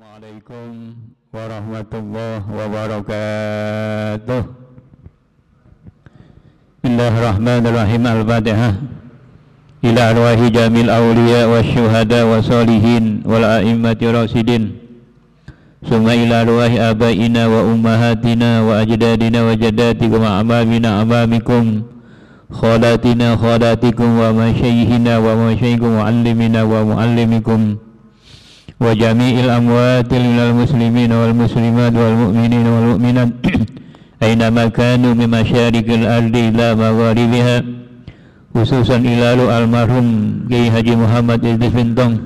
Assalamualaikum warahmatullahi wabarakatuh. Bismillahirrahmanirrahim. Al-Fatihah. Ila arwahi jamil awliya wa syuhada wa salihin wal a'immati rasidin. Summa ila arwahi abaina wa ummahatina wa ajdadina wa jaddatikum wa amamina amamikum khalatina khalatikum wa masyaihina wa masyaikum wa allimina wa muallimikum wa jami'il amwatil minal muslimin wal muslimat wal mu'minin wal mu'minat aina makanu min masyariqil ardi ila magharibiha, khususan ilalu almarhum Kiai Haji Muhammad Idris Bintong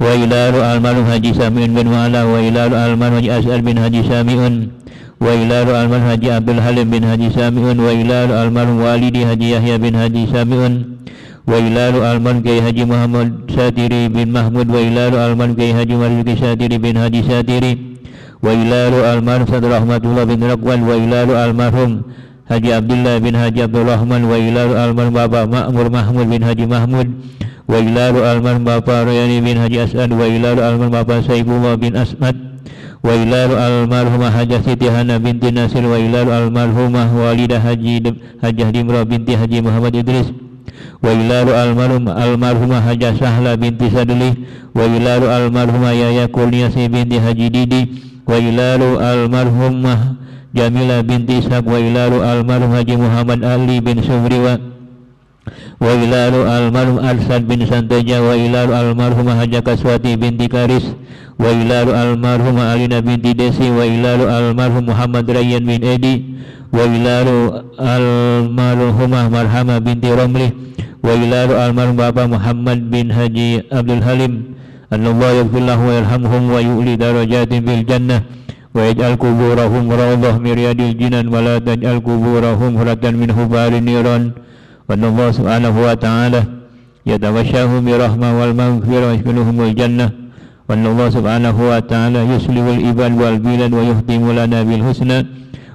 wa ilalu almarhum Haji Sami'un bin Wa'ala wa ilalu almarhum Haji As'ad bin Haji Sami'un wa ilalu almarhum Haji Abdul Halim bin Haji Sami'un wa ilalu almarhum walidi Haji Yahya bin Haji Sami'un wa ilalu alman Kiai Haji Muhammad Satiri bin Mahmud wa ilalu alman Kiai Haji Marzuki Satiri bin Haji Satiri wa ilalu almarhum Said Rahmatullah bin Raqwan wa ilalu almarhum Haji Abdullah bin Haji Abdul Rahman wa ilalu almarhum Bapak Ma'mur Mahmud bin Haji Mahmud wa ilalu almarhum Bapak Rayani bin Haji As'ad wa ilalu almarhum Bapak Saifullah bin As'ad wa ilalu almarhumah Hajah Siti Hana binti Nasir wa ilalu almarhumah Walidah Hajah Dimrah binti Haji Muhammad Idris wa ilalu almarhumah Hajah Sahla binti Sadli wa ilalu almarhumah Yaya Kurniasi binti Haji Didi wa ilalu almarhumah Jamila binti Ishaq wa ilalu almarhum Haji Muhammad Ali bin Sumriwa wa ilalu almarhum Arsad bin Santeja wa ilalu almarhumah Hajah Kaswati binti Karis wa ilalu almarhumah Alina binti Desi wa ilalu almarhum Muhammad Rayyan bin Edi wa ilalu almarhumah Marhamah binti Romli wa ilalu almarhum Bapak Muhammad bin Haji Abdul Halim. Annallahu yaghfirlahu wa yarhamhum wa yu'li darajatin bil jannah wa yaj'al kuburahum rawdah min riyadil jinan wa la taj'al kuburahum huratan min hubarin niran. Wa Allah subhanahu wa ta'ala yatawashshahum bi rahmah wal maghfirah wa yashkuruhumul jannah. Wa Allah subhanahu wa ta'ala yuslihul ibad wal bilad wa yuhtimu lana bil husna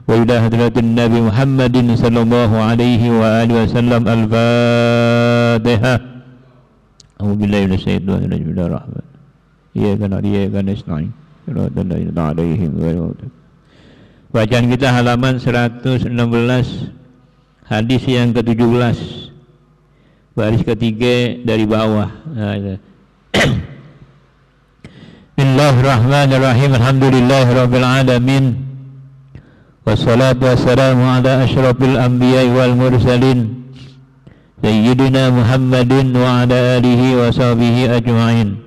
wa ila hadratin Nabi Muhammadin sallallahu alaihi wa alihi wasallam. Al-Fatihah. A'udzu billahi minasyaitonir rajim. Bismillahirrahmanirrahim. Iyyaka na'budu wa iyyaka nasta'in. Shiratal ladzina an'amta 'alaihim ghairil maghdubi. Bacaan kita halaman 116, hadis yang ke-17, baris ketiga dari bawah. Bismillahirrahmanirrahim. Alhamdulillahirabbil alamin. Wassalatu wassalamu ala asyrafil anbiya'i wal mursalin Sayyidina Muhammadin wa ala alihi wa sahbihi ajma'in.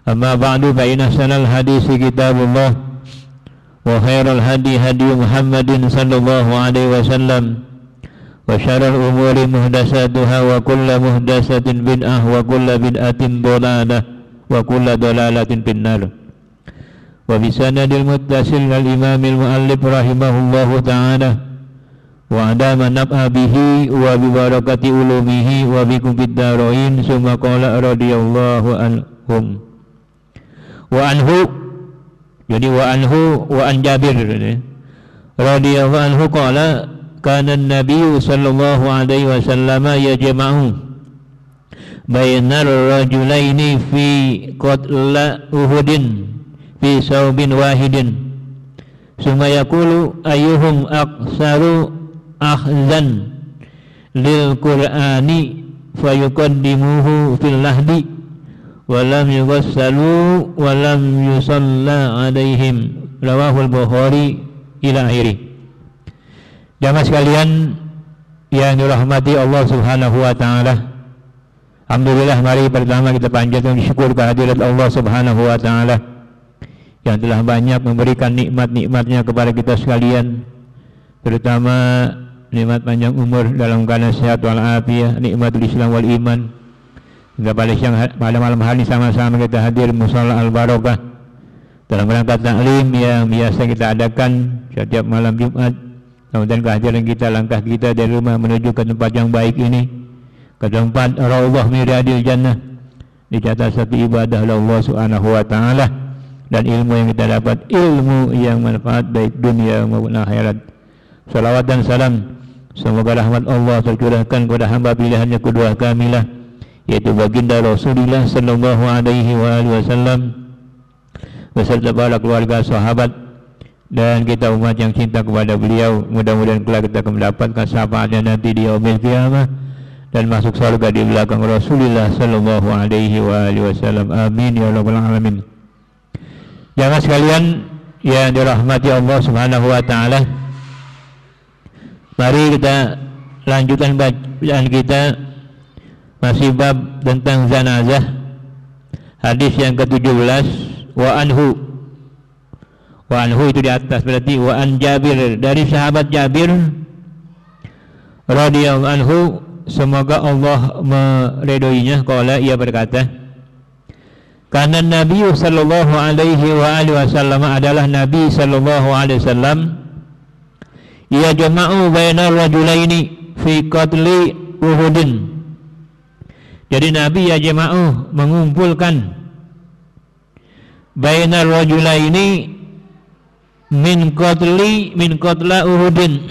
Amma ba'du, fa inna sanal hadisi kitabullah wa khairal hadi hadi Muhammadin sallallahu alaihi wasallam wa syarrul umuri muhdatsatuha wa kullu muhdatsatin bid'ah wa kullu bid'atin dhalalah wa kullu dhalalatin finnar. Wa bisanadil muttasil lil imamil muallif rahimahullahu ta'ala wa adama nab'a bihi wa bi barakati ulumihi wa bikum fid darain. Summa qala radhiyallahu anhum wa anhu, jadi wa anhu wa an Jabir radhiyallahu anhu qala kana an-nabiy sallallahu alaihi wasallam yajma'u bainar rajulaini fi qatla Uhudin fi saubin wahidin summa yaqulu ayyuhum aqsaru akhzan lil qur'ani fayuqaddimuhu fil lahdi wa lam yughassalu wa lam yusalla alaihim. Rawahul Bukhari ila akhiri. Jamaah sekalian yang dirahmati Allah subhanahu wa ta'ala, alhamdulillah, mari pertama kita panjatkan syukur kehadirat Allah subhanahu wa ta'ala yang telah banyak memberikan nikmat-nikmatnya kepada kita sekalian, terutama nikmat panjang umur dalam keadaan sehat walafiat, nikmatul Islam wal iman. Hingga pada malam hari sama-sama kita hadir musalla al-barakah dalam rangka taklim yang biasa kita adakan setiap malam Jumat. Kemudian kehadiran kita, langkah kita dari rumah menuju ke tempat yang baik ini, ke tempat raudhah min riyadil jannah, dicatat satu ibadah Allah subhanahu wa ta'ala, dan ilmu yang kita dapat ilmu yang manfaat baik dunia maupun akhirat. Salawat dan salam semoga rahmat Allah tercurahkan kepada hamba pilihannya kedua kamilah, yaitu baginda Rasulullah sallallahu alaihi wasallam, beserta para keluarga sahabat dan kita umat yang cinta kepada beliau. Mudah-mudahan kelak kita akan mendapatkan syafaatnya nanti di yaumil qiyamah dan masuk surga di belakang Rasulullah sallallahu alaihi wasallam. Amin ya rabbal alamin. Jamaah sekalian yang dirahmati Allah Subhanahu wa taala, mari kita lanjutkan bacaan kita, masih bab tentang zanazah. Hadis yang ke-17, wa anhu itu di atas, berarti wa an Jabir, dari sahabat Jabir radhiyallahu anhu, semoga Allah meridhoinya, qala, ia berkata, karena Nabi sallallahu alaihi wasallam, adalah Nabi sallallahu alaihi wasallam, ia jama'u bainar rajulaini fi qatli Uhudin. Jadi Nabi ya jama'u mengumpulkan bainar rajulaini min qatla Uhudin.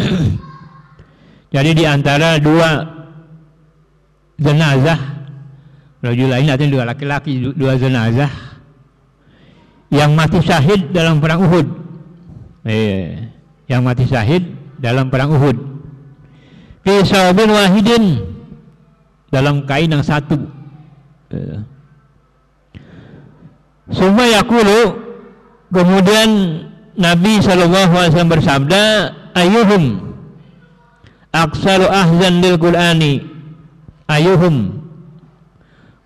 Jadi di antara dua jenazah, rajulaini artinya dua laki-laki, dua jenazah yang mati syahid dalam perang Uhud. Yang mati syahid dalam perang Uhud. Fi sawbin wahidin, dalam kain yang satu. Summa yaqulu, kemudian Nabi SAW bersabda, ayyuhum aksaru ahzan lil Qur'ani, ayyuhum,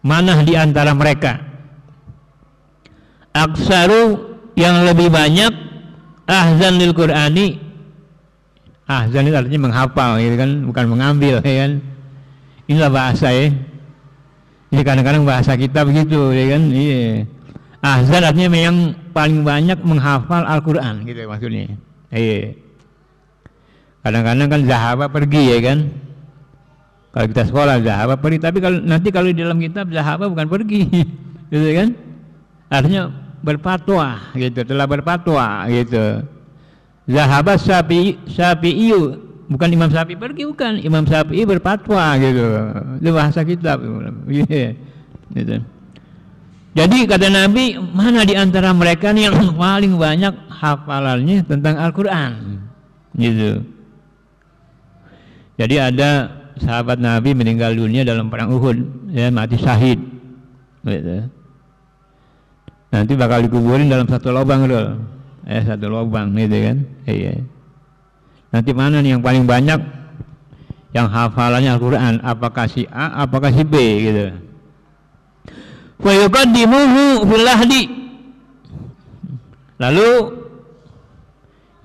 mana di antara mereka, aksaru yang lebih banyak, ahzan lil Qur'ani, ahzan itu artinya menghafal, gitu kan, bukan mengambil, ya kan. Inilah bahasa ya. Ini kadang-kadang bahasa kita begitu, ya kan. Iya. Ahzan artinya yang paling banyak menghafal Al-Quran, gitu maksudnya. Iya. Kadang-kadang kan zahaba pergi, ya kan. Kalau kita sekolah zahaba pergi, tapi kalau di dalam kitab zahaba bukan pergi, gitu kan. Artinya berfatwa, gitu. Telah berfatwa, gitu. Zahaba Syafi'i, bukan Imam Syafi'i pergi, bukan. Imam Syafi'i berfatwa, gitu. Itu bahasa kitab. Yeah. Gitu. Jadi kata Nabi, mana di antara mereka nih yang paling banyak hafalannya tentang Al-Quran, gitu. Jadi ada sahabat Nabi meninggal dunia dalam perang Uhud, ya, mati syahid, gitu. Nanti bakal dikuburin dalam satu lubang loh, satu lubang, gitu kan. Iya. Nanti mana nih yang paling banyak yang hafalannya Al-Quran, apakah si A, apakah si B, gitu. Wa yuqaddimuhu fil lahdi, lalu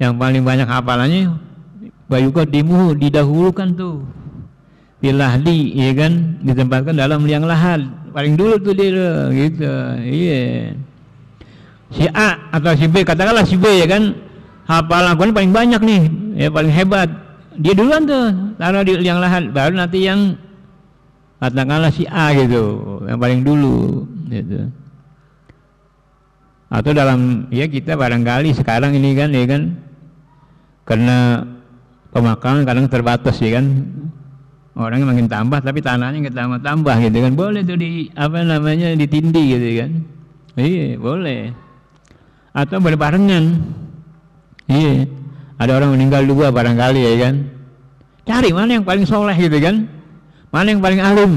yang paling banyak hafalannya wa yuqaddimuhu, didahulukan tuh, fil lahdi, ya kan, ditempatkan dalam liang lahat paling dulu tuh dia, gitu. Iya. Si A atau si B, katakanlah si B, ya kan, hafalan Al-Quran paling banyak nih, ya, paling hebat, dia duluan tuh taruh di liang lahat, baru nanti yang katakanlah si A, gitu, yang paling dulu, gitu. Atau dalam, ya, kita barangkali sekarang ini kan, ya kan, karena pemakaman kadang terbatas, ya kan, orangnya makin tambah tapi tanahnya nggak tambah-tambah, gitu kan, boleh tuh di apa namanya ditindih, gitu kan. Iya, boleh. Atau berbarengan. Iya, ada orang meninggal dua barangkali, ya kan, cari mana yang paling soleh, gitu kan, mana yang paling alim.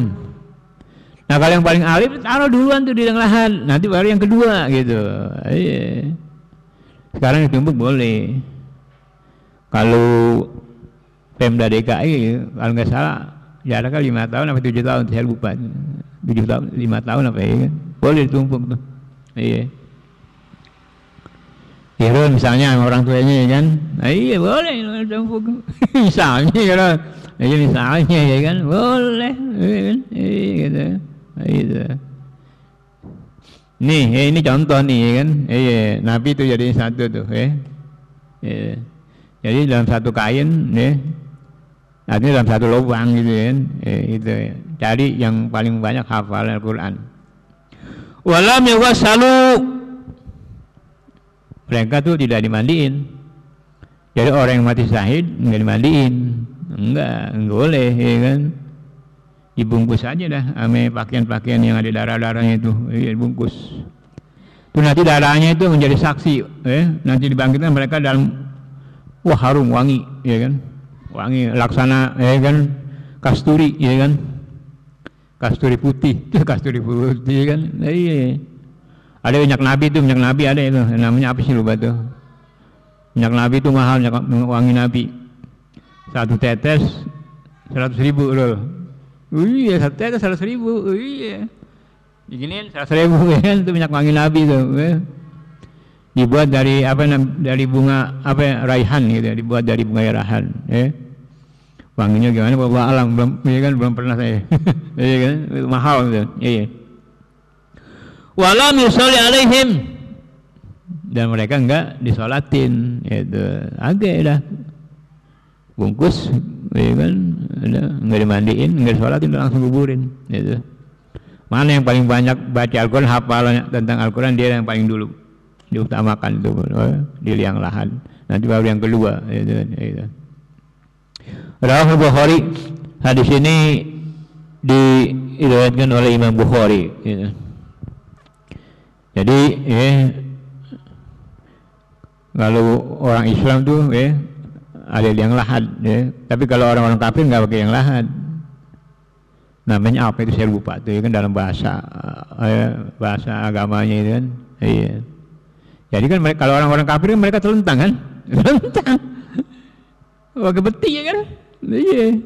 Nah kalau yang paling alim taruh duluan tuh di liang lahat, nanti baru yang kedua, gitu. Iya. Sekarang ditumpuk boleh. Kalau Pemda DKI kalau nggak salah jaraknya 5 tahun sampai 7 tahun, saya lupa. 7 tahun, 5 tahun apa, ya kan? Boleh ditumpuk tuh. Iya. Hero misalnya orang tuanya, ya kan, nah, iya boleh ditumpuk. Misalnya kalau, iya misalnya, ya kan, boleh, ya kan, iya, gitu. Gitu. Nih, ini contoh nih, ya kan, Nabi itu jadi satu tuh, jadi dalam satu kain, artinya dalam satu lubang, gitu kan, itu. Cari yang paling banyak hafal Al-Quran. Walam yughassalu, mereka tuh tidak dimandiin. Jadi orang yang mati syahid nggak dimandiin, enggak boleh, ya kan. Dibungkus aja dah, ame pakaian-pakaian yang ada darah-darahnya itu, dibungkus. Itu nanti darahnya itu menjadi saksi, nanti dibangkitkan mereka dalam harum wangi, ya kan, wangi laksana, ya kan, kasturi, ya kan, kasturi putih, ya kan, iya. Ada minyak nabi itu, minyak nabi ada itu, namanya apa sih lupa tuh, minyak nabi itu mahal, minyak wangi nabi, 1 tetes 100.000 loh, iya 1 tetes 100.000, iya. Diginiin 100.000 ya kan, itu minyak wangi nabi tuh, dibuat dari dari bunga raihan gitu, dibuat dari bunga raihan, wanginya gimana? Wallahu alam, belum pernah saya, iya kan, mahal gitu, iya. Walam yusolli alaihim, dan mereka enggak disolatin, itu agak dah bungkus, ya kan, enggak dimandiin, enggak disolatin, langsung kuburin, gitu. Mana yang paling banyak baca Al-Quran, hafalannya tentang Al-Quran, dia yang paling dulu diutamakan itu, di liang lahat. Nanti baru yang kedua. Itu. Rawahul Bukhari, hadis ini diriwayatkan oleh Imam Bukhari. Gitu. Jadi, kalau orang Islam tuh, ada liang lahat. Tapi kalau orang-orang kafir nggak pakai liang lahat. Namanya apa itu saya lupa tuh, kan dalam bahasa agamanya itu kan, iya. Jadi kan mereka, kalau orang-orang kafir kan mereka telentang kan, telentang, pakai peti ya kan, iya,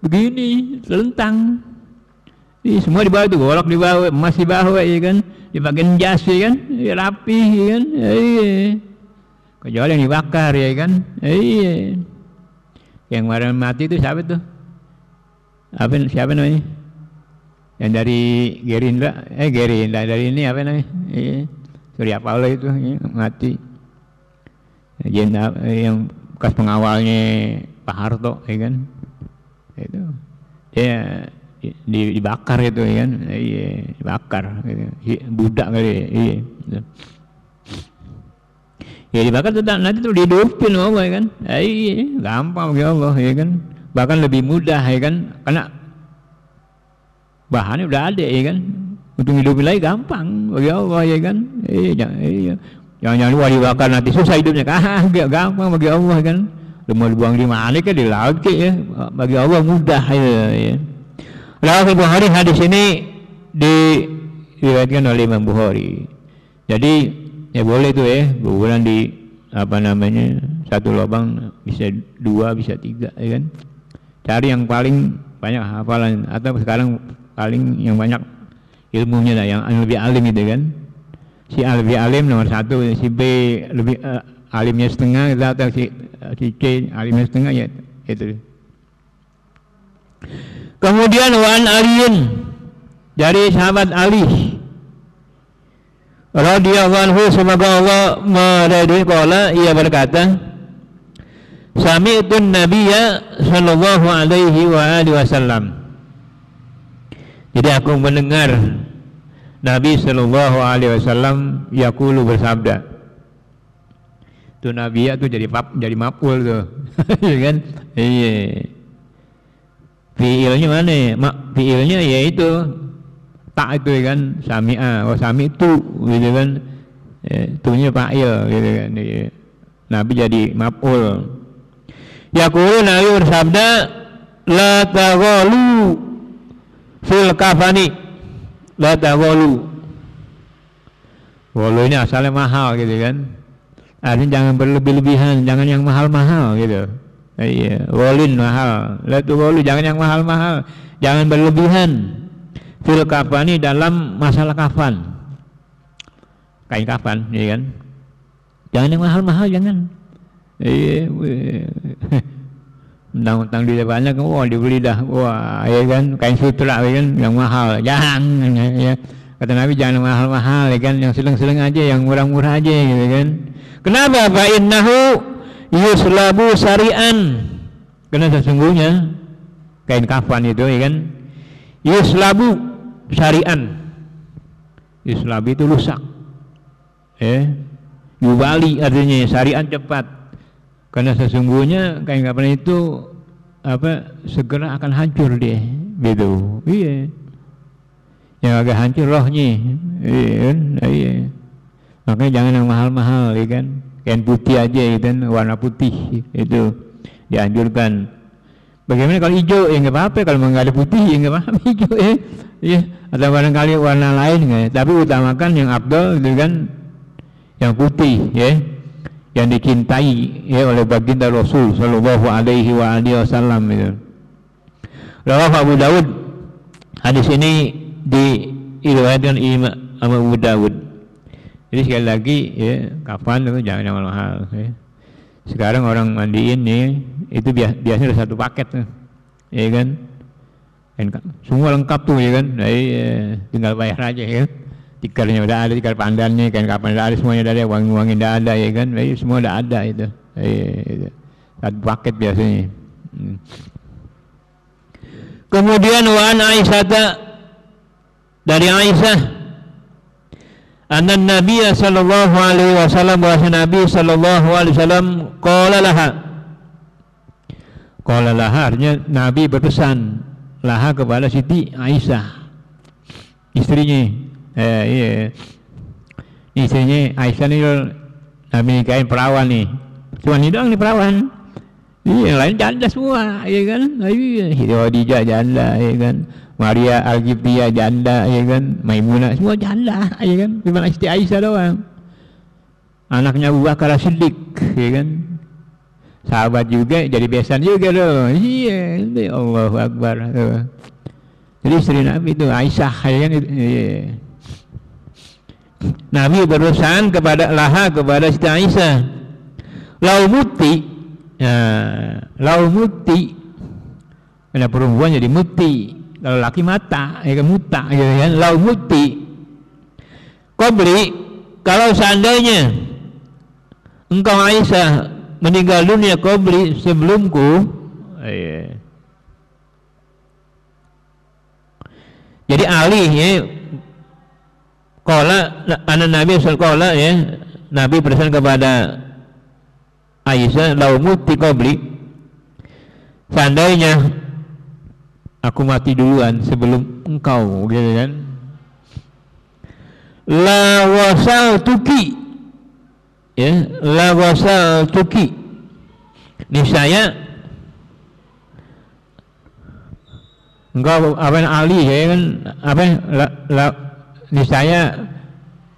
begini telentang, semua di bawah itu, golok di bawah, emas di bawah ya kan, dipakai jas ya kan, rapi ya kan, iya, kecuali yang dibakar ya kan, iya. Yang kemarin mati itu siapa tuh? Siapa namanya? Yang dari Gerindra dari ini apa namanya? Surya Paloh itu mati. Yang bekas pengawalnya Pak Harto, ya kan? Itu dia dibakar itu, ya kan? Iya, dibakar. Gitu. Budak kali, iya. Ya dibakar nanti tuh dihidupin, ya kan? Iya, gampang ya Allah, ya kan? Bahkan lebih mudah, ya kan? Karena bahannya udah ada, ya kan, untuk hidupin lagi gampang bagi Allah, ya kan, jangan dibakar nanti susah hidupnya, gampang bagi Allah, kan, mau dibuang di mana kan, di laut ya, bagi Allah mudah, ya. Lalu Bukhari, hadis ini diriwayatkan oleh Imam Bukhari, jadi ya boleh tuh bulan di satu lubang bisa 2 bisa 3, ya kan, cari yang paling banyak hafalan, atau sekarang paling yang banyak ilmunya lah, yang lebih alim itu kan, si A lebih alim nomor 1, si B lebih alimnya setengah, atau si C alimnya setengah, ya itu. Kemudian Wan Aliin, dari sahabat Ali radhiyallahu anhu, semoga Allah meridhai, qala, ia berkata, sami'tun nabiyya sallallahu alaihi wa alihi wasallam. Jadi aku mendengar Nabi sallallahu alaihi wasallam yaqulu, bersabda. Itu Nabi itu jadi maf'ul tuh. Ya kan? Iya. Fi'ilnya mana? Fi'ilnya yaitu tak itu, ya kan, sami'a wa sami'tu, gitu kan. Tunya fa'il, gitu kan. Iya. Nabi jadi maf'ul. Yaqulu, Nabi bersabda, la taghalu fil kafani, la taghalu. Walu ini asalnya mahal, gitu kan. Artinya jangan berlebih-lebihan, jangan yang mahal-mahal gitu. Iya, walin mahal. La taghalu, jangan yang mahal-mahal, jangan berlebihan. Fil kafani, dalam masalah kafan, kain kafan, ya kan. Jangan yang mahal-mahal, jangan. Iya, mentang-mentang dia banyak, dibeli dah, ya kan, kain sutra, ya kan, yang mahal, jangan, ya. Kata Nabi, jangan mahal-mahal, ya kan, yang seleng-seleng aja, yang murah-murah aja, gitu kan. Kenapa? Fa innahu yuslabu syari'an, karena sesungguhnya kain kafan itu, ya kan, yuslabu syari'an, yuslabu itu rusak, yubali artinya syari'an cepat. Karena sesungguhnya kain kafan itu segera akan hancur dia, gitu. Iya. Yang agak hancur rohnya, iya. Makanya jangan yang mahal-mahal, ya kan? Kain putih aja, ya kan? Warna putih itu dianjurkan. Bagaimana kalau hijau? Ya nggak apa-apa. Kalau nggak ada putih, ya nggak apa-apa hijau ya. Ya. Atau barangkali warna lain, ya. Tapi utamakan yang afdal, itu kan yang putih, ya, yang dicintai ya oleh baginda Rasul Sallallahu Alaihi Wasallam itu. Rawahu Abu Dawud. Hadis ini diriwayatkan Imam Abu Dawud. Jadi sekali lagi ya, kafan itu jangan mahal ya. Sekarang orang mandiin nih itu biasanya ada satu paket tuh, ya kan? Semua lengkap tuh ya kan? Jadi tinggal bayar aja ya. Tikarnya udah ada, tikar pandannya, kain kapan udah ada, semuanya udah ada, wangi-wangi udah ada ya kan? Jadi semua udah ada itu. Itu. Satu paket biasanya. Kemudian wan Aisyah, dari Aisyah, anna Nabi sallallahu alaihi wasallam, bahwa Nabi sallallahu alaihi wasallam qala laha artinya Nabi berpesan laha kepada Siti Aisyah, istrinya. Iya. Istrinya Aisyah ini Nabi nikahin perawan nih. Cuma ini doang nih perawan. Iya, yang lain janda semua, ya kan? Iya, Khadijah janda, ya kan? Maria Al-Qibtiyah janda, ya kan? Maimunah semua janda, ya kan? Cuma Siti Aisyah doang. Anaknya Abu Bakar As-Siddiq, ya kan? Sahabat juga, jadi besan juga loh. Iya, Allahu Akbar. Jadi istri Nabi itu Aisyah, ya kan? Iya. Nabi berurusan kepada Siti Aisyah, lau muti, karena perempuan jadi muti, kalau laki mata, ya kan muta, gitu kan? Lau muti, qabli, kalau seandainya engkau Aisyah meninggal dunia qabli, sebelumku, jadi alih ya. Qala anak Nabi sallallahu ya, Nabi berpesan kepada Aisyah, lau muti qabli, seandainya aku mati duluan sebelum engkau, gitu kan? La wasaltuki, ya, la wasaltuki, niscaya engkau apa ali, ya kan? Niscaya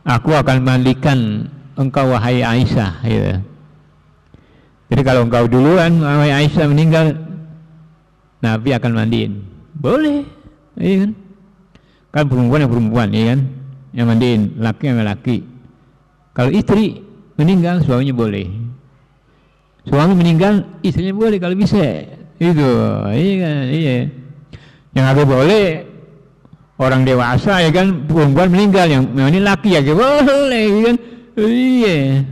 aku akan mandikan engkau wahai Aisyah, ya. Jadi kalau engkau duluan wahai Aisyah meninggal, Nabi akan mandiin. Boleh, iya kan? Kan perempuan yang perempuan, iya kan? Yang mandiin, laki yang laki. Kalau istri meninggal, suaminya boleh. Suami meninggal, istrinya boleh kalau bisa. Itu, iya kan? Iya. Yang agak boleh orang dewasa, ya kan, perempuan meninggal, yang ini laki ya boleh, ya kan? Iya.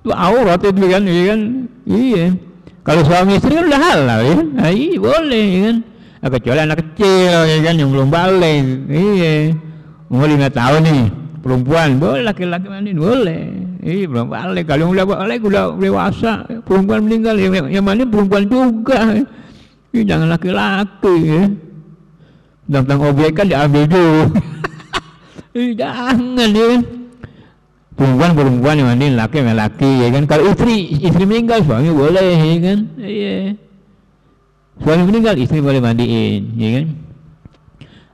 Itu aurat itu kan, ya kan? Iya. Kalau suami istri kan udah halal, ya kan? Nah, iya boleh, ya kan? Nah, kecuali anak kecil, ya kan, yang belum balik. Iya. Umur 5 tahun nih, perempuan boleh, laki-laki mandiin boleh. Iya, belum balik. Kalau udah balik, udah dewasa, perempuan meninggal, yang mandiin perempuan juga. Iya, jangan laki-laki, ya. Tentang objek kan diambil dulu. Jangan, ya kan? Perempuan yang mandiin, laki, ya kan? Kalau istri meninggal, suami boleh, ya kan? Iya. Suami meninggal, istri boleh mandiin, ya kan?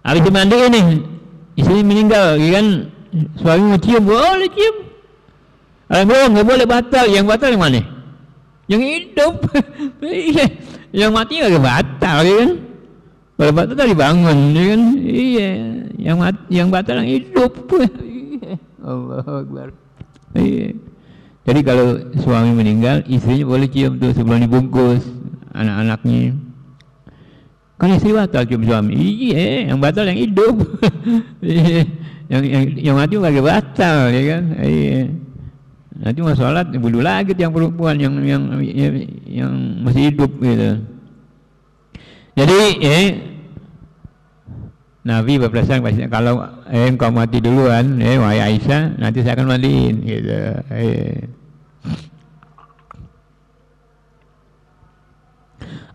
Habis dimandiin nih, istri meninggal, ya kan? Suami mau cium, boleh cium. Kalau nggak boleh, batal. Yang batal yang mana? Yang hidup. Iya. Yang mati nggak batal, ya kan? Kalau batal tadi bangun, ya kan? Iya. Yang batal yang hidup. Allahu Akbar. Iya. Jadi kalau suami meninggal, istrinya boleh cium tuh sebelum dibungkus anak-anaknya. Kan istri batal cium suami. Iya, yang batal yang hidup. yang mati lagi batal, ya kan? Iya. Nanti mau sholat bunuh lagi yang perempuan yang masih hidup gitu. Jadi Nabi berpesan kalau engkau mati duluan, wahai Aisyah, nanti saya akan mandiin, gitu.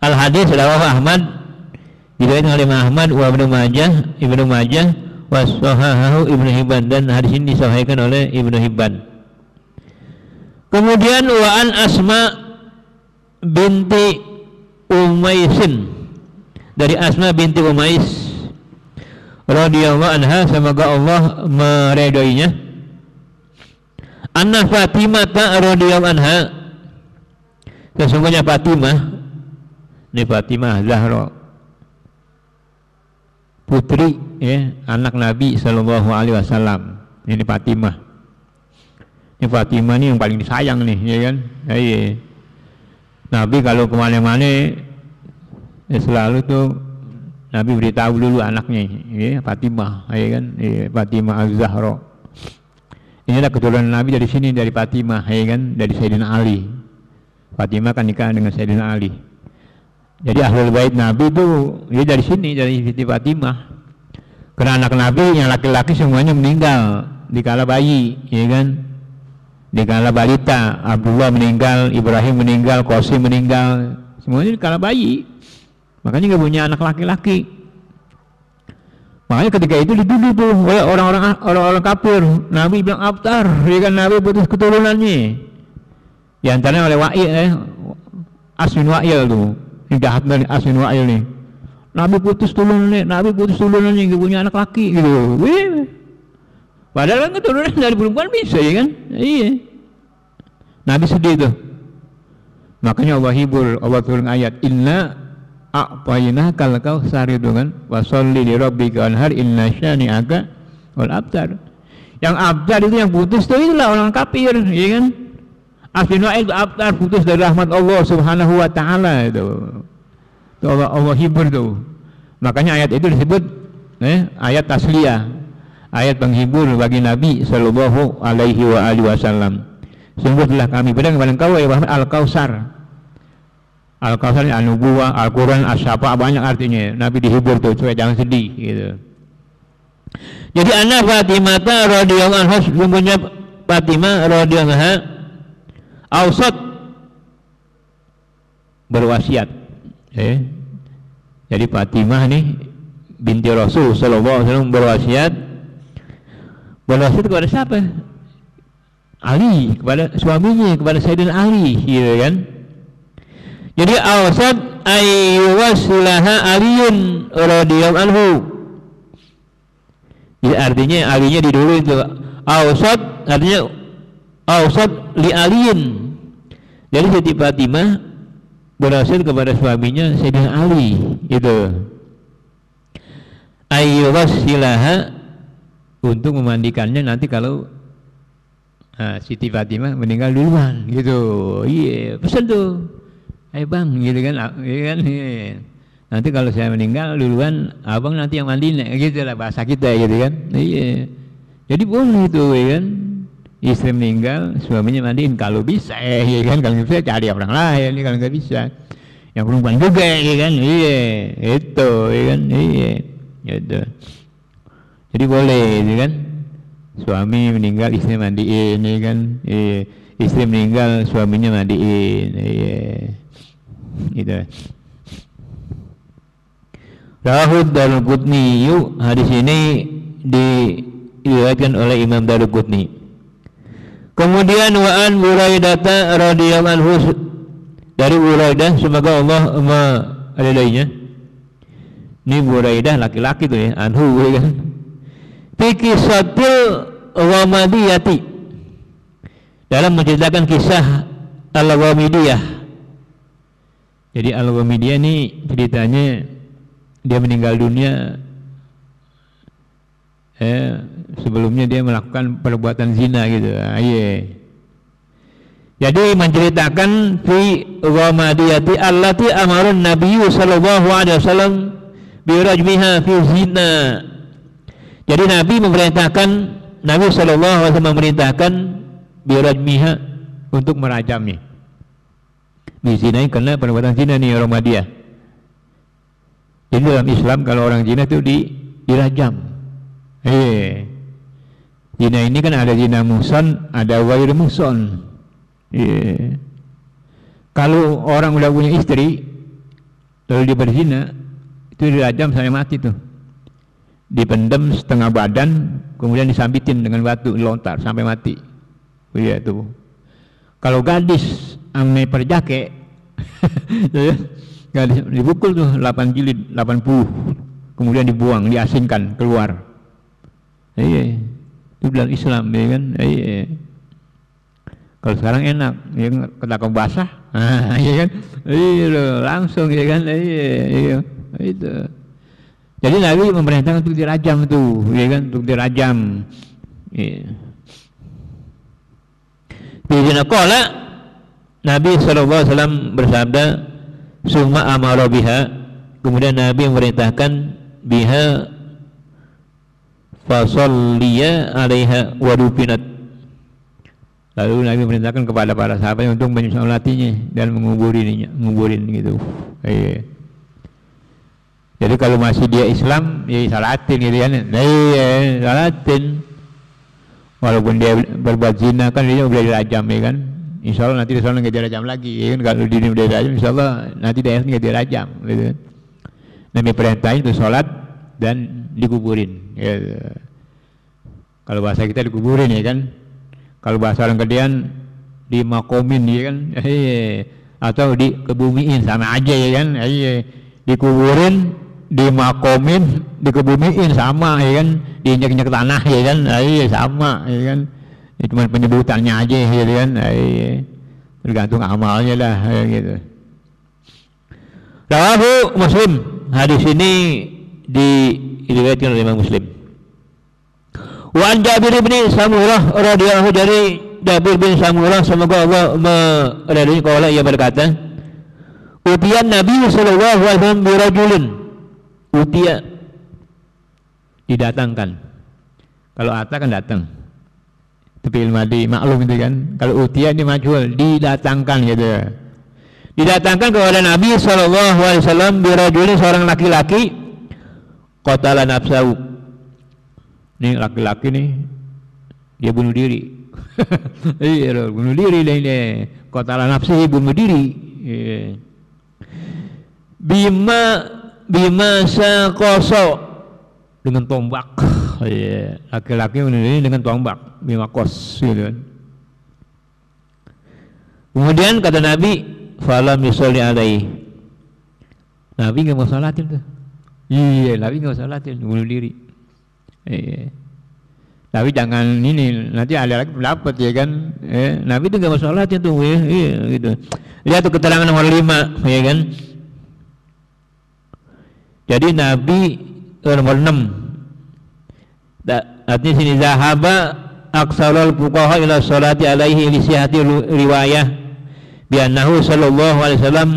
Al hadis rawahu Ahmad, diriwayatkan oleh Ahmad wa Ibnu Majah Wassahahahu Ibnu Hibban, dan hadis ini disahihkan oleh Ibnu Hibban. Kemudian wa an Asma binti Umaisin, dari Asma binti Umais radhiyallahu anha, semoga Allah meridainya, anna Fatimah radhiyallahu anha, sesungguhnya Fatimah, ini Fatimah Zahra, putri ya, anak Nabi sallallahu alaihi wasallam. Ini Fatimah. Ini Fatimah ini yang paling disayang nih, ya kan? Iya. Nabi kalau kemana-mana ya selalu tuh Nabi beritahu dulu anaknya, ya Fatimah, ya kan? Ya, Fatimah Az-Zahra. Inilah keturunan Nabi dari sini, dari Fatimah, ya kan? Dari Sayyidina Ali. Fatimah kan nikah dengan Sayyidina Ali. Jadi ahlul bait Nabi itu ya dari sini, dari Siti Fatimah. Karena anak Nabi yang laki-laki semuanya meninggal dikala bayi, ya kan? Dikala balita, Abdullah meninggal, Ibrahim meninggal, Qasim meninggal, semuanya dikala bayi. Makanya nggak punya anak laki-laki. Makanya ketika itu dituduh tuh oleh orang-orang kafir. Nabi bilang abtar, ya kan? Nabi putus keturunannya. Di antaranya oleh Wa'il, Aswin Wa'il tuh. Ini jahat dari Aswin Wa'il nih. Nabi putus turunannya, nggak punya anak laki gitu. Wih. Padahal kan keturunan dari perempuan bisa, ya kan? Iya. Nabi sedih tuh. Makanya Allah hibur, Allah turun ayat, inna a'tainakal kautsar itu kan, washolli li rabbika wanhar inna syani'aka wal abtar. Yang abtar itu yang putus tuh itulah orang kafir, ya kan? Aswin Wa'il itu abtar, putus dari rahmat Allah subhanahu wa ta'ala itu. Allah hibur tuh. Makanya ayat itu disebut ayat tasliyah, ayat penghibur bagi Nabi sallallahu alaihi wasallam. Sungguh telah kami berikan kepada engkau ya Muhammad Al-Kautsar. Al-Kautsar ini An-Nubuwah, Al-Quran, As-Syafa, banyak artinya. Nabi dihibur tuh supaya jangan sedih gitu. Jadi anna Fatimah radhiyallahu anha, sungguhnya Fatimah radhiyallahu anha ausat berwasiat. Jadi Fatimah nih binti Rasul sallallahu alaihi wasallam berwasiat kepada siapa? Ali, kepada suaminya, kepada Sayyidina Ali, gitu kan? Jadi ausat ayyuwasilaha Aliyun radhiyallahu anhu. Jadi artinya alinya didulu itu. Ausat artinya ausat li Aliyin. Jadi Siti Fatimah berhasil kepada suaminya Sayyidina Ali itu. Ayyuwasilaha, untuk memandikannya nanti kalau Siti Fatimah meninggal duluan gitu. Iya, pesan tuh. Bang, gitu kan, nanti kalau saya meninggal duluan, abang nanti yang mandiin, gitu lah bahasa kita gitu kan. Iya. Jadi boleh itu, ya kan. Istri meninggal, suaminya mandiin kalau bisa, ya kan. Kalau bisa cari orang lain, kalau nggak bisa, yang perempuan juga, ya kan. Iya, itu, ya kan. Iya, gitu. Jadi boleh, ya kan. Suami meninggal, istri mandiin, ya kan. Iya. Istri meninggal, suaminya mandiin, iya. Gitu. Rahud Daruqutni, hadis ini diriwayatkan oleh Imam Daruqutni. Kemudian wa'an Buraidah radhiyallahu anhu, dari Buraidah semoga Allah meridainya. Ini Buraidah laki-laki tuh ya, anhu kan. Fi kisatil Ghamadiyati, dalam menceritakan kisah Al-Ghamidiyah. Jadi Al-Ghamidiyah ini ceritanya dia meninggal dunia sebelumnya dia melakukan perbuatan zina gitu. Jadi menceritakan fi Ghamadiyati allati amarun Nabi sallallahu alaihi wasallam bi rajmiha fi zina. Jadi Nabi sallallahu alaihi wasallam memerintahkan bi rajmiha, untuk merajamnya. Di zina karena perbuatan zina nih Ghamadiyah. Jadi dalam Islam kalau orang zina itu dirajam. Zina ini kan ada zina muhsan, ada ghair muhsan. Kalau orang udah punya istri lalu dia berzina, itu dirajam sampai mati tuh. dipendam setengah badan, kemudian disambitin dengan batu, dilontar sampai mati. Iya tuh. Kalau gadis ame perjake, gadis dipukul tuh 8 jilid, 80, kemudian dibuang, diasinkan keluar. Iya, itu dalam Islam, ya kan? Iya. Kalau sekarang enak, ya ketakut basah, iya kan? Iya, langsung, ya kan? Iya, itu. Jadi Nabi memerintahkan untuk dirajam tuh, ya kan? Untuk dirajam. Iya. Bidina qala Nabi SAW bersabda, summa amara biha, kemudian Nabi memerintahkan biha fasalliya alaiha wadufinat. Lalu Nabi memerintahkan kepada para sahabat untuk mensolatinya dan menguburin gitu. Iya. Jadi kalau masih dia Islam, ya salatin gitu kan. Iya, salatin. Walaupun dia berbuat zina kan dia boleh dirajam, ya kan. Insya Allah nanti nggak dirajam lagi, ya kan. Kalau dia udah dirajam, insya Allah nanti dia nggak dirajam, gitu. Nabi perintahin itu sholat dan dikuburin. Ya. Kalau bahasa kita dikuburin, ya kan. Kalau bahasa orang Kedayan dimakomin, ya kan. Atau dikebumiin, sama aja, ya kan. Dikuburin, dimakomin, dikebumiin, sama, ya kan. Diinjak-injak tanah, ya kan. Sama, ya kan. Ya, cuma penyebutannya aja, ya kan. Tergantung amalnya lah, ya, gitu. Rawahu Muslim, hadis ini diriwayatkan oleh Imam Muslim. Wa an Jabir bin Samurah radhiyallahu, dari Jabir bin Samurah, semoga Allah meridai, qala, ia berkata, utiyan Nabi sallallahu alaihi wasallam bi rajulin. Utiya, didatangkan. Kalau ata kan datang. Tapi ilmadi maklum itu kan. Kalau utiya ini majhul, didatangkan gitu. Didatangkan kepada Nabi sallallahu alaihi wasallam bi rajulin, seorang laki-laki, qatala nafsahu. Ini laki-laki nih, dia bunuh diri. Iya, bunuh diri ini. Qatala nafsihi, bunuh diri. Bima saqasa, dengan tombak. Laki-laki bunuh diri dengan tombak, bima qas, gitu. Kemudian kata Nabi, falam yusolli alaihi. Nabi nggak mau salatin tuh. Iya, Nabi nggak mau salatin, bunuh diri. Tapi jangan ini, nanti ada lagi pendapat, ya kan. Nabi itu nggak mau salatin tuh, gitu. Lihat tuh keterangan nomor 5, ya kan. Jadi Nabi nomor 6. Artinya sini zahaba aksarul fuqaha ila sholati alaihi li sihhati riwayah bi annahu sallallahu alaihi wasallam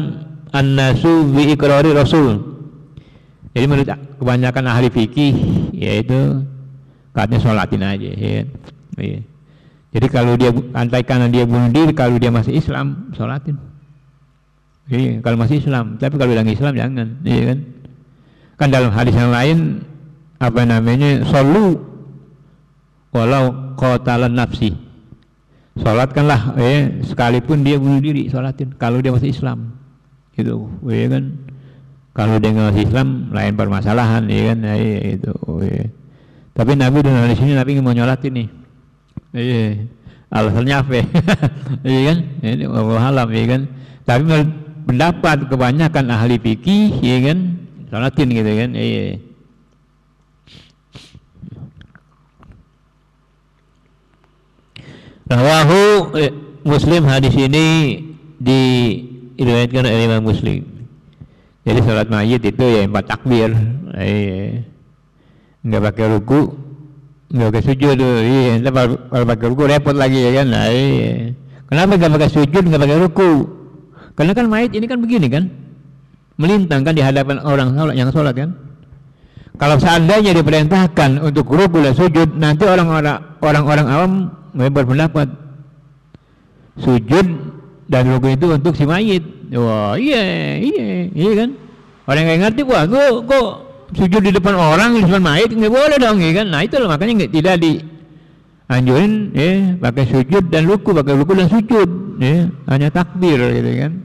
annasu bi iqrari rasul. Jadi menurut kebanyakan ahli fikih, yaitu katanya sholatin aja, ya. Jadi kalau dia andai karena dia bunuh diri, kalau dia masih Islam, sholatin. Kalau masih Islam, tapi kalau udah Islam jangan, ya kan. Kan dalam hadis yang lain, apa namanya, solu walau qatalan nafsi, sholatkanlah, sekalipun dia bunuh diri, sholatin kalau dia masih Islam, gitu, ya kan. Kalau dia masih Islam lain permasalahan, ya kan, itu. Tapi Nabi dengan di sini Nabi mau nyolatin nih, alasannya apa? Iya kan, ini Allah alam, ya kan. Tapi pendapat kebanyakan ahli fikih, ya kan, sholatin gitu kan. Rawahu Muslim, hadis ini diriwayatkan oleh Imam Muslim. Jadi sholat mayit itu ya 4 takbir, nggak pakai ruku, nggak pakai sujud. Kalau pakai ruku repot lagi, ya kan. Kenapa nggak pakai sujud, nggak pakai ruku? Karena kan mayit ini kan begini kan, melintang kan di hadapan orang yang sholat kan. Kalau seandainya diperintahkan untuk ruku dan sujud, nanti orang-orang awam berpendapat sujud dan ruku itu untuk si mayit. Wah, iya kan. Orang yang ngerti, wah, kok sujud di depan orang, di depan mayit, nggak boleh dong, ya kan. Nah itu loh, makanya tidak dianjurin, pakai sujud dan ruku, pakai ruku dan sujud, hanya takbir, gitu kan.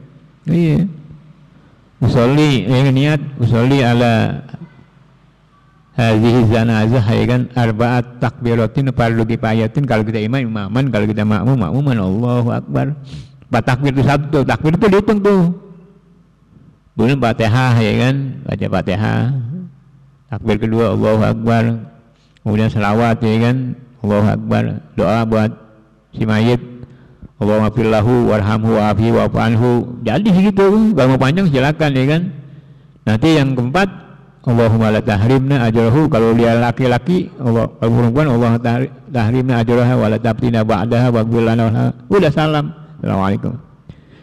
Usolli, niat usolli ala hadhihi zanazah ya kan arba'at takbiratin perlu kifayatin kalau kita imam imaman, kalau kita makmum makmuman. Allahu akbar. Takbir itu satu, takbir itu dihitung tuh. Kemudian Fatihah ya kan, baca Fatihah. Takbir kedua Allahu akbar. Kemudian selawat ya kan, Allahu akbar. Doa buat si mayit. Allahumma firlahu warhamhu wa'afihi wa'fu anhu. Jadi segitu, kalau mau panjang silakan ya kan. Nanti yang keempat Allahumma la tahrimna ajrahu, kalau dia laki-laki, kalau perempuan Allah tahrimna ajraha wa la tabtina ba'daha wa ghfir lana. Udah salam. Assalamualaikum.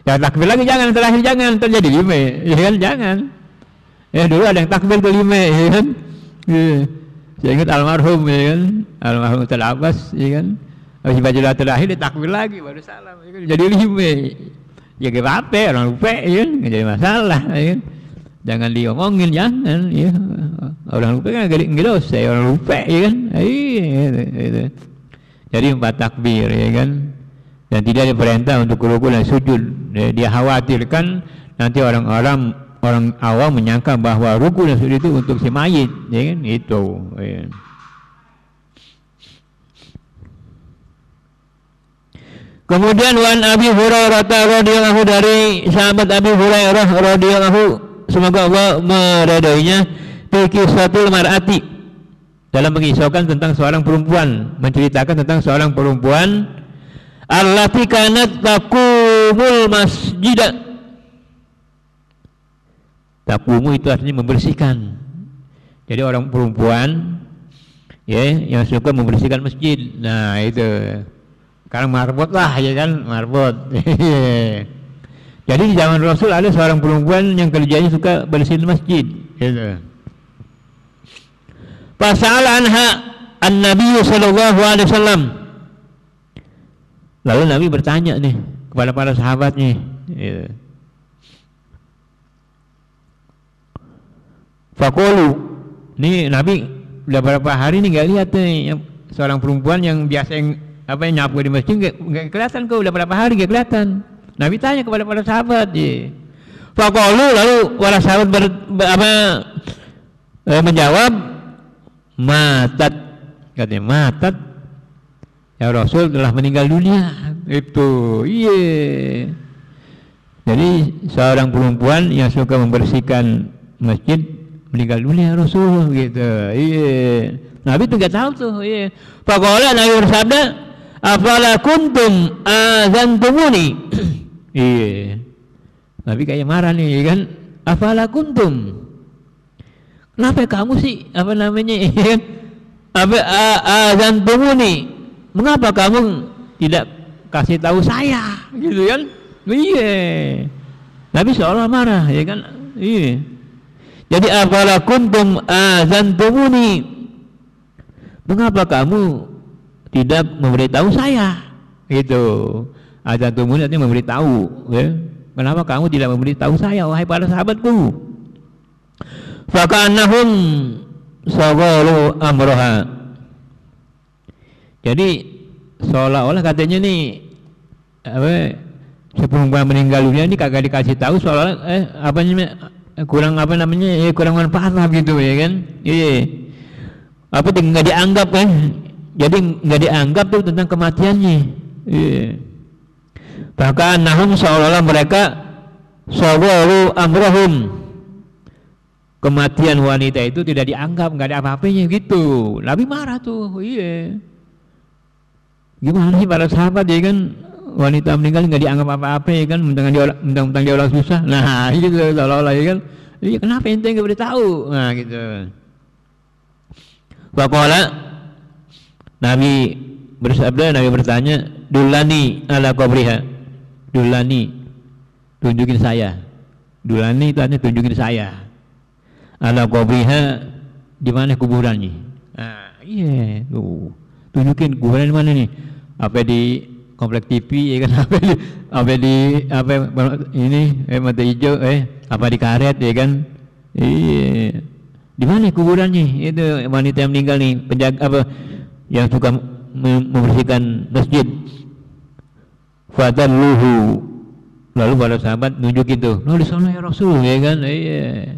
Ya takbir lagi jangan, terakhir jangan, terjadi lima ya kan, jangan. Ya dulu ada yang takbir ke lima ya kan. Ya. Saya ingat almarhum ya kan, almarhum Ustaz Abbas ya kan. Habis baca terakhir dia takbir lagi baru salam ya kan. Jadi lima. Ya ke apa orang lupa ya kan, enggak jadi masalah ya kan. Jangan diomongin, jangan ya. Orang lupa kan enggak dosa, orang lupa ya kan. Gitu. Jadi 4 takbir ya kan. Dan tidak ada perintah untuk rukuk dan sujud. Dia khawatirkan nanti orang awam menyangka bahwa rukuk dan sujud itu untuk si mayit, ya kan? Itu. Ya. Kemudian wan Abi Hurairah radhiyallahu dari sahabat Abi Hurairah radhiyallahu, semoga Allah meridainya, fi kisahul mar'ati, dalam mengisahkan tentang seorang perempuan, menceritakan tentang seorang perempuan allati kanat taqumul masjid. Taqumu itu artinya membersihkan. Jadi orang perempuan ya yang suka membersihkan masjid. Nah, itu. Sekarang marbot lah ya kan, marbot. Jadi di zaman Rasul ada seorang perempuan yang kerjanya suka bersihin masjid, gitu. Fasal anha an-nabiy sallallahu alaihi wasallam. Lalu Nabi bertanya nih kepada para sahabatnya, gitu. Faqulu, nih Nabi udah berapa hari nih nggak lihat nih yang seorang perempuan yang biasa yang nyapu di masjid, nggak kelihatan kok, udah berapa hari nggak kelihatan. Nabi tanya kepada para sahabat, ya. Faqulu, lalu para sahabat menjawab, matat, katanya matat. Ya Rasul telah meninggal dunia. Itu, iya. Jadi seorang perempuan yang suka membersihkan masjid meninggal dunia Rasul, gitu. Iya. Nabi tuh nggak tahu tuh. Iya. Faqala, Nabi bersabda, afala kuntum azantumuni. Iya. Nabi kayak marah nih kan. Afala kuntum. Kenapa kamu sih azantumuni? Mengapa kamu tidak kasih tahu saya, gitu kan? Iya. Nabi seolah marah, ya kan? Iya. Jadi afala kuntum azantumuni, mengapa kamu tidak memberitahu saya? Gitu. Azantumuni artinya memberitahu, ya. Kenapa kamu tidak memberitahu saya, wahai para sahabatku? Faka'annahum sagalu amroha. Jadi seolah-olah katanya nih sebelum meninggal dunia ini kagak dikasih tahu, seolah kurang manfaat lah gitu ya kan. Iya. Nggak dianggap kan. Jadi nggak dianggap tuh tentang kematiannya. Iya. Bahkan nahum seolah-olah mereka sagalu amrohum, kematian wanita itu tidak dianggap, nggak ada apa-apanya gitu. Nabi marah tuh. Iya. Gimana sih para sahabat ya kan, wanita meninggal nggak dianggap apa-apa ya kan, mentang-mentang dia orang susah. Nah gitu seolah-olah ya kan. Iya, kenapa ente nggak beritahu? Nah gitu. Faqala, Nabi bersabda, Nabi bertanya, dulani ala qabriha. Dulani, tunjukin saya. Dulani itu artinya tunjukin saya. Ala qabriha, di mana kuburannya? Nah iya tuh. Tunjukin kuburan di mana nih? Apa di komplek TV ya kan? Apa di mata hijau apa di karet ya kan? Iya. Di mana kuburannya? Itu wanita yang meninggal nih, penjaga apa yang suka membersihkan masjid. Fadalluhu. Lalu para sahabat nunjukin tuh. Di sana ya Rasul ya kan? Iya.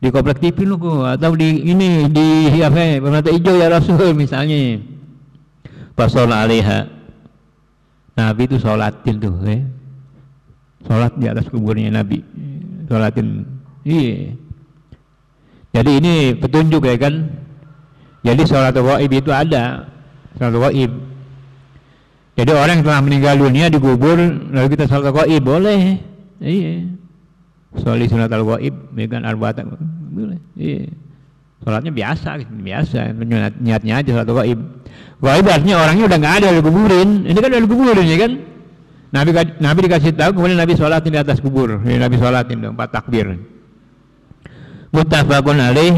di komplek TV lu kok, atau di ini di apa permata hijau ya Rasul misalnya. Fasolah alaiha, Nabi itu sholatin tuh, sholat di atas kuburnya Nabi, sholatin. Iya. Jadi ini petunjuk ya kan. Jadi sholat ghaib itu ada, sholat ghaib. Jadi orang yang telah meninggal dunia dikubur lalu kita sholat ghaib boleh. Iya. Sholat sunat al ghaib, ya kan arba'at boleh. Iya. Sholatnya biasa, niatnya aja sholat ghaib. Ghaib artinya orangnya udah nggak ada, udah dikuburin. Ini kan udah dikuburin ya kan. Nabi dikasih tahu, kemudian Nabi sholatin di atas kubur. Nabi sholatin dong, 4 takbir. Muttafaqun alaih,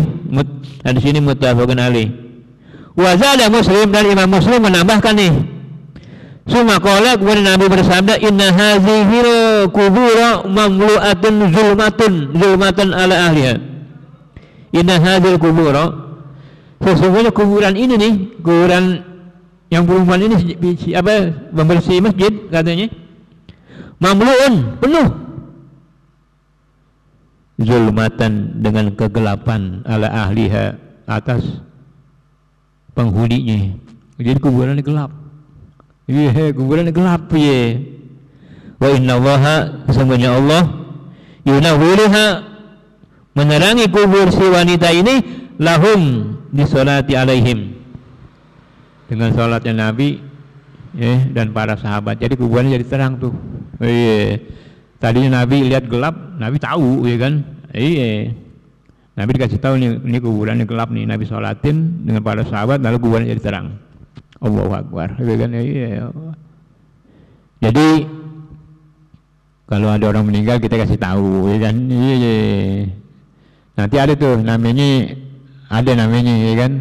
di sini muttafaqun alaih. Wa zada Muslim, dan Imam Muslim menambahkan nih. Suma qala, kemudian Nabi bersabda, inna hazihil kubura mamlu'atun zulmatan ala ahliha. Inna hazil kubura, sesungguhnya kuburan ini nih, kuburan yang perempuan ini apa membersih masjid katanya, mamlu'un, penuh, zulmatan dengan kegelapan ala ahliha, atas penghuninya. Jadi kuburannya gelap. Iya, kuburannya gelap ya. Wa inna Allaha, sesungguhnya Allah, yunawwiruha, menerangi kubur si wanita ini, lahum, disolati alaihim, dengan sholatnya Nabi dan para sahabat. Jadi kuburannya jadi terang tuh. Iya. Tadinya Nabi lihat gelap, Nabi tahu ya kan. Iya. Nabi dikasih tahu nih, ini kuburannya gelap nih, Nabi sholatin dengan para sahabat, lalu kuburannya jadi terang. Allahu Akbar, ya kan? Iya. Jadi kalau ada orang meninggal kita kasih tahu, ya kan? Iya. Nanti ada tuh namanya, ya kan?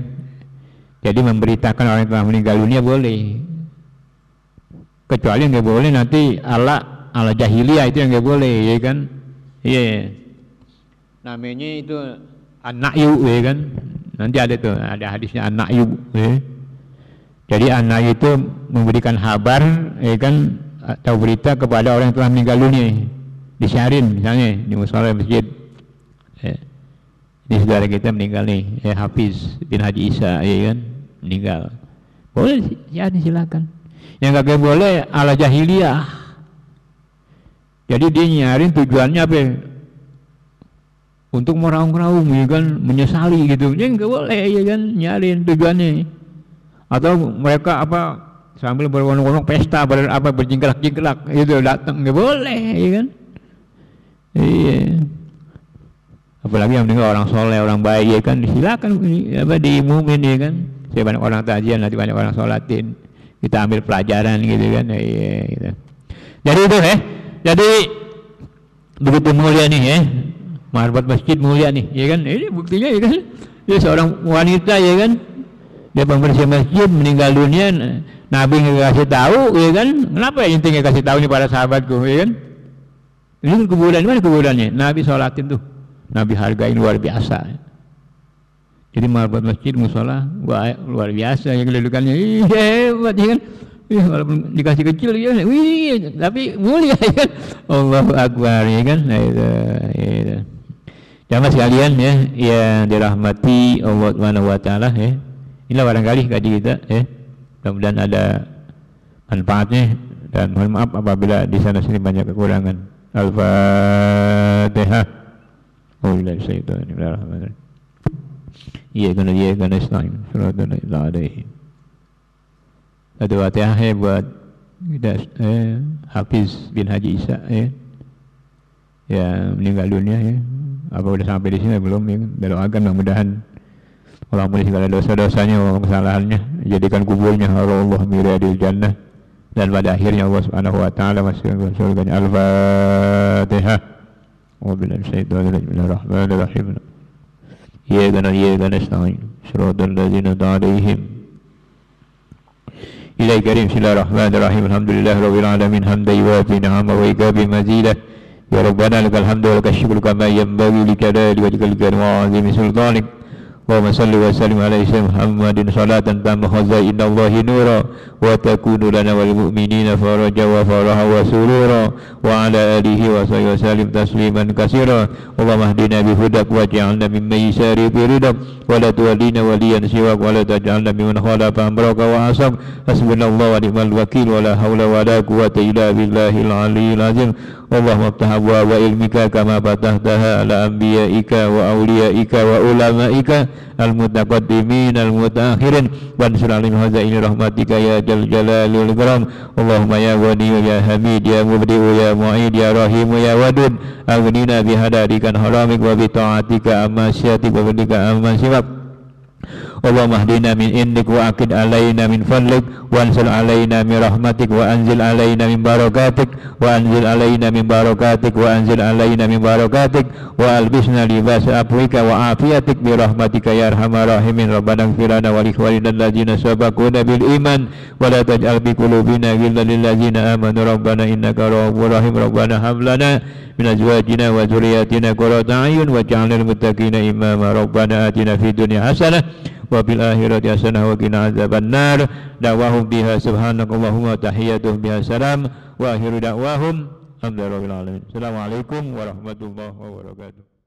Jadi memberitakan orang yang telah meninggal dunia boleh. Kecuali nggak boleh nanti ala jahiliyah, itu yang nggak boleh, ya kan? Iya. Namanya itu an-na'yu, ya kan? Nanti ada tuh, ada hadisnya an-na'yu, ya. Jadi an-na'yu itu memberikan kabar, ya kan, atau berita kepada orang yang telah meninggal dunia, disyarin misalnya di mushola masjid. Ya. Ini saudara kita meninggal nih, Hafiz bin Haji Isa, ya kan, meninggal. Boleh ya, silakan. Yang kagak boleh ala jahiliyah. Jadi dia nyarin tujuannya apa? Untuk meraung-raung, ya kan, menyesali gitu. Dia nggak boleh, ya kan, nyarin tujuannya. Atau mereka apa sambil berwonong-wonong pesta, berjingkelak-jingkelak itu datang, nggak boleh, ya kan? Iya. Apalagi yang meninggal orang soleh, orang baik, ya kan, silakan apa diumumin, ya kan. Saya banyak orang tajian, nanti banyak orang sholatin, kita ambil pelajaran gitu kan. Iya, gitu. Jadi itu jadi begitu mulia nih marbat masjid mulia nih, ya kan. Ini buktinya, ya kan, dia seorang wanita, ya kan, dia pembersih masjid meninggal dunia, Nabi nggak kasih tahu, ya kan. Kenapa ya intinya kasih tahu nih para sahabatku, ya kan. Ini kuburan, mana kuburannya? Nabi sholatin tuh, Nabi hargain luar biasa. Jadi marbat masjid, musola, luar biasa ya kedudukannya. Hebat, ya kan. Walaupun dikasih kecil, ya, tapi mulia, ya kan. Allahu Akbar, ya kan. Nah, itu. Jamaah sekalian, ya dirahmati Allah Subhanahu wa taala, ya. Inilah barangkali kaji kita, mudah-mudahan ada manfaatnya, dan mohon maaf apabila di sana sini banyak kekurangan. Al-Fatihah. Auzubillahi minasyaitonir rajim. Iyyaka nasta'in. Shiratal ladzina alaihim. Al-Fatihah buat kita Hafiz bin Haji Isa, ya meninggal dunia, ya. Apa udah sampai di sini belum, ya? Doakan mudah-mudahan Allah ampuni segala dosa-dosanya, kesalahannya, jadikan kuburnya Allah miriyadil jannah, dan pada akhirnya Allah Subhanahu wa taala masukkan ke surga. Al-Fatihah. Wabillahi minasyaitonir rajim. Bismillahirrahmanirrahim. Iyyaka nasta'in. Shiratal ladzina an'amta 'alaihim. Ilahi karim. Bismillahirrahmanirrahim. Alhamdulillahirabbil alamin hamdan yuwafi ni'amahu wa yukafi mazidah. Ya Rabbana lakal hamdu wa lakal syukru kama yanbaghi li jalali wajhika wa 'azimi sultanik. Allahumma salli wa sallim ala sayyidina Muhammadin salatan tamma khazainallahi nura wa takunu lana wal mu'minina faraja wa faraha wa surura wa ala alihi wa sahbihi wa sallim tasliman katsira. Allahumma hdina bi hudak waj'alna mimman yusari bi ridak wa la tuwallina waliyan siwak wa la taj'alna mimman khalafa amraka wa asam. Hasbunallahu wa ni'mal wakil wa la hawla wa la quwwata illa billahil aliyyil azim. Allahumma aftah abwaaba ilmika kama fatahtaha ala anbiyaika wa awliyaika wa ulamaika al-mutaqaddimin al-mutaakhirin wansur alim hazaini rahmatika ya jal jalali wal ikram. Allahumma ya ghani ya hamid ya mubdi'u ya mu'id ya rahim ya wadud aghnina bihadarikan haramik wa bi ta'atika amma syiatik wa bidika amma siwak. Allahumma hdina min indik wa aqid alaina min fadlik wa anzil alaina min rahmatik wa anzil alaina min barakatik wa anzil alaina min barakatik wa anzil alaina min barakatik wa albisna libas afwika wa afiatik bi rahmatika ya arhamar rahimin. Rabbana ighfir lana wa li ikhwanina allazina sabaquna bil iman wa la taj'al bi qulubina ghillan lil ladzina amanu rabbana innaka ra'ufur rahim. Rabbana hab lana min azwajina wa dhurriyyatina qurrata a'yun waj'alna lil muttaqina imama. Rabbana atina fid dunya hasanah wa bil akhirati hasanah wa qina adzabannar. Da'wahum biha subhanakallahumma tahiyyatuhum biha salam wa akhiru da'wahum alhamdulillahi rabbil alamin. Assalamualaikum warahmatullahi wabarakatuh.